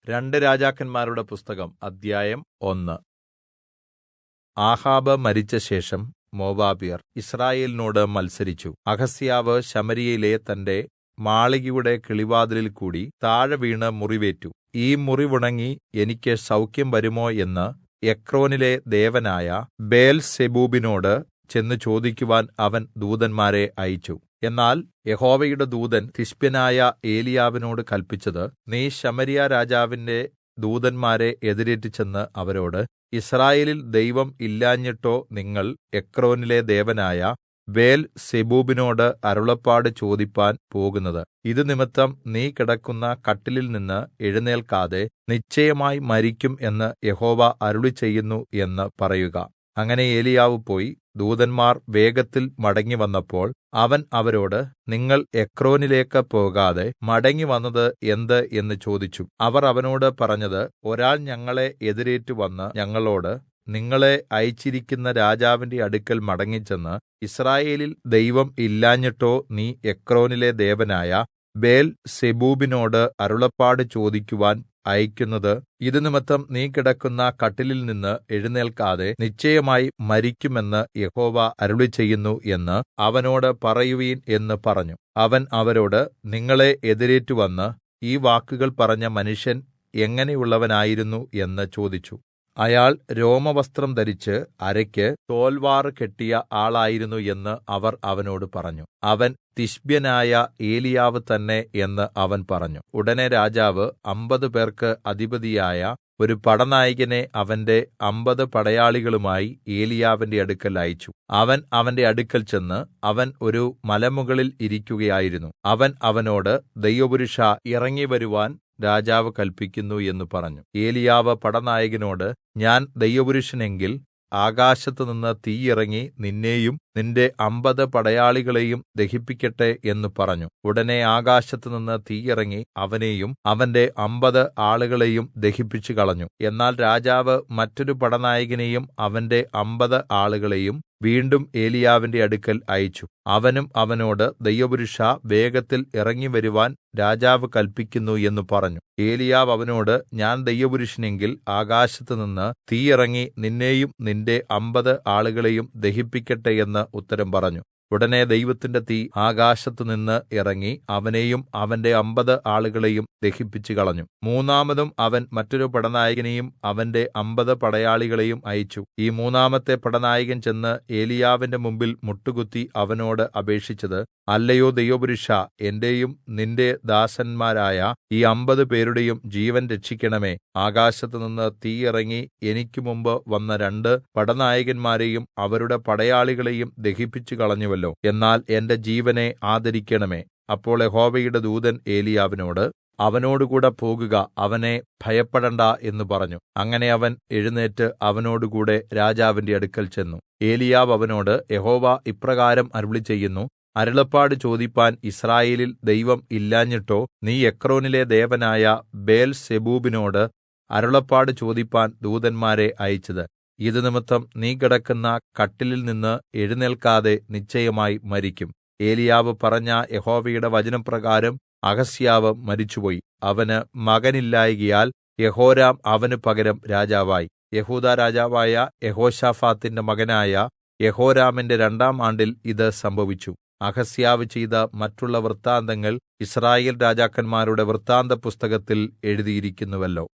രണ്ട് രാജാക്കന്മാരുടെ പുസ്തകം അദ്ധ്യായം 1. ആഹാബ് മരിച്ചശേഷം മോവാബ്യർ യിസ്രായേലിനോട് മത്സരിച്ചു. അഹസ്യാവ് ശമര്യയിലെ തന്റെ മാളികയുടെ കിളിവാതിലിൽ കൂടി താഴെ വീണ് മുറിവേറ്റു. ഈ മുറിവുണങ്ങി എനിക്ക് സൗഖ്യം വരുമോ എന്ന് എക്രോനിലെ ദേവനായ ബേൽസെബൂബിനോട് ചെന്ന് ചോദിക്കുവാൻ അവൻ ദൂതന്മാരെ അയച്ചു. എന്നാൽ യഹോവയുടെ ദൂതൻ തിശ്ബ്യനായ ഏലീയാവിനോട് കല്പിച്ചത്, നീ ശമര്യ രാജാവിന്റെ ദൂതന്മാരെ എതിരേറ്റ് ചെന്ന് അവരോട്, യിസ്രായേലിൽ ദൈവം ഇല്ലാഞ്ഞിട്ടോ നിങ്ങൾ എക്രോനിലെ ദേവനായ ബേൽസെബൂബിനോട് അരുളപ്പാട് ചോദിപ്പാൻ പോകുന്നത്? ഇത് നിമിത്തം നീ കിടക്കുന്ന കട്ടിലിൽ നിന്ന് എഴുന്നേൽക്കാതെ നിശ്ചയമായി മരിക്കും എന്ന് യഹോവ അരുളിച്ചെയ്യുന്നു എന്ന് പറയുക. അങ്ങനെ ഏലീയാവ് പോയി. ദൂതന്മാർ വേഗത്തിൽ മടങ്ങിവന്നപ്പോൾ അവൻ അവരോട്, നിങ്ങൾ എക്രോനിലേക്ക് പോകാതെ മടങ്ങിവന്നത് എന്ത് എന്ന് ചോദിച്ചു. അവർ അവനോട് പറഞ്ഞത്, ഒരാൾ ഞങ്ങളെ എതിരേറ്റ് വന്ന് ഞങ്ങളോട്, നിങ്ങളെ അയച്ചിരിക്കുന്ന രാജാവിന്റെ അടുക്കൽ മടങ്ങിച്ചെന്ന്, യിസ്രായേലിൽ ദൈവം ഇല്ലാഞ്ഞിട്ടോ നീ എക്രോനിലെ ദേവനായ ബേൽസെബൂബിനോട് അരുളപ്പാട് ചോദിക്കുവാൻ അയക്കുന്നത്, ഇത് നിമിത്തം നീ കിടക്കുന്ന കട്ടിലിൽ നിന്ന് എഴുന്നേൽക്കാതെ നിശ്ചയമായി മരിക്കുമെന്ന് യഹോവ അരുളിച്ചെയ്യുന്നു എന്ന് അവനോട് പറയുവിൻ എന്ന് പറഞ്ഞു. അവൻ അവരോട്, നിങ്ങളെ എതിരേറ്റ് വന്ന് ഈ വാക്കുകൾ പറഞ്ഞ മനുഷ്യൻ എങ്ങനെയുള്ളവനായിരുന്നു എന്ന് ചോദിച്ചു. അയാൾ രോമവസ്ത്രം ധരിച്ച് അരയ്ക്ക് തോൽവാറ് കെട്ടിയ ആളായിരുന്നു എന്ന് അവർ അവനോട് പറഞ്ഞു. അവൻ തിശ്ബ്യനായ ഏലീയാവ് തന്നെ എന്ന് അവൻ പറഞ്ഞു. ഉടനെ രാജാവ് 50 പേർക്ക് അധിപതിയായ ഒരു പടനായകനെ അവന്റെ 50 പടയാളികളുമായി ഏലീയാവിന്റെ അടുക്കൽ അയച്ചു. അവൻ അവന്റെ അടുക്കൽ ചെന്ന്, അവൻ ഒരു മലമുകളിൽ ഇരിക്കുകയായിരുന്നു. അവൻ അവനോട്, ദൈവപുരുഷാ, ഇറങ്ങിവരുവാൻ രാജാവ് കല്പിക്കുന്നു എന്ന് പറഞ്ഞു. ഏലീയാവ് പടനായകനോട്, ഞാൻ ദൈവപുരുഷനെങ്കിൽ ആകാശത്തുനിന്ന് തീ ഇറങ്ങി നിന്നെയും നിന്റെ 50 പടയാളികളെയും ദഹിപ്പിക്കട്ടെ എന്ന് പറഞ്ഞു. ഉടനെ ആകാശത്തുനിന്ന് തീ ഇറങ്ങി അവനെയും അവന്റെ 50 ആളുകളെയും ദഹിപ്പിച്ചു കളഞ്ഞു. എന്നാൽ രാജാവ് മറ്റൊരു പടനായകനെയും അവന്റെ 50 ആളുകളെയും വീണ്ടും ഏലീയാവിന്റെ അടുക്കൽ അയച്ചു. അവനും അവനോട്, ദൈവപുരുഷാ, വേഗത്തിൽ ഇറങ്ങിവരുവാൻ രാജാവ് കല്പിക്കുന്നു എന്ന് പറഞ്ഞു. ഏലീയാവ് അവനോട്, ഞാൻ ദൈവപുരുഷനെങ്കിൽ ആകാശത്തുനിന്ന് തീ ഇറങ്ങി നിന്നെയും നിന്റെ 50 ആളുകളെയും ദഹിപ്പിക്കട്ടെ എന്ന് ഉത്തരം പറഞ്ഞു. ഉടനെ ദൈവത്തിന്റെ തീ ആകാശത്തുനിന്ന് ഇറങ്ങി അവനെയും അവന്റെ 50 ആളുകളെയും ദഹിപ്പിച്ചു കളഞ്ഞു. മൂന്നാമതും അവൻ മറ്റൊരു പടനായകനെയും അവന്റെ 50 പടയാളികളെയും അയച്ചു. ഈ മൂന്നാമത്തെ പടനായകൻ ചെന്ന് ഏലീയാവിന്റെ മുമ്പിൽ മുട്ടുകുത്തി അവനോട് അപേക്ഷിച്ചത്, അല്ലയോ ദൈവപുരുഷാ, എന്റെയും നിന്റെ ദാസന്മാരായ ഈ 50 പേരുടെയും ജീവൻ രക്ഷിക്കണമേ. ആകാശത്തുനിന്ന് തീ ഇറങ്ങി എനിക്ക് മുമ്പ് വന്ന 2 പടനായകന്മാരെയും അവരുടെ പടയാളികളെയും ദഹിപ്പിച്ചു കളഞ്ഞുവല്ലോ. എന്നാൽ എന്റെ ജീവനെ ആദരിക്കണമേ. അപ്പോൾ യഹോവയുടെ ദൂതൻ ഏലീയാവിനോട്, അവനോടുകൂടെ പോകുക, അവനെ ഭയപ്പെടണ്ടാ എന്ന് പറഞ്ഞു. അങ്ങനെ അവൻ എഴുന്നേറ്റ് അവനോടുകൂടെ രാജാവിന്റെ അടുക്കൽ ചെന്നു. ഏലീയാവ് അവനോട്, യഹോവ ഇപ്രകാരം അരുളിച്ചെയ്യുന്നു, അരുളപ്പാട് ചോദിപ്പാൻ യിസ്രായേലിൽ ദൈവം ഇല്ലാഞ്ഞിട്ടോ നീ എക്രോനിലെ ദേവനായ ബേൽസെബൂബിനോട് അരുളപ്പാട് ചോദിപ്പാൻ ദൂതന്മാരെ അയച്ചത്? ഇത് നിമിത്തം നീ കിടക്കുന്ന കട്ടിലിൽ നിന്ന് എഴുന്നേൽക്കാതെ നിശ്ചയമായി മരിക്കും. ഏലീയാവ് പറഞ്ഞ യഹോവയുടെ വചനപ്രകാരം അഹസ്യാവ് മരിച്ചുപോയി. അവന് മകനില്ലായ്കയാൽ യെഹോരാം അവന് പകരം രാജാവായി. യെഹൂദാ രാജാവായ യെഹോശാഫാത്തിന്റെ മകനായ യെഹോരാമിന്റെ 2-ാം ആണ്ടിൽ ഇത് സംഭവിച്ചു. അഹസ്യാവ് ചെയ്ത മറ്റുള്ള വൃത്താന്തങ്ങൾ യിസ്രായേൽ രാജാക്കന്മാരുടെ വൃത്താന്തപുസ്തകത്തിൽ എഴുതിയിരിക്കുന്നുവല്ലോ.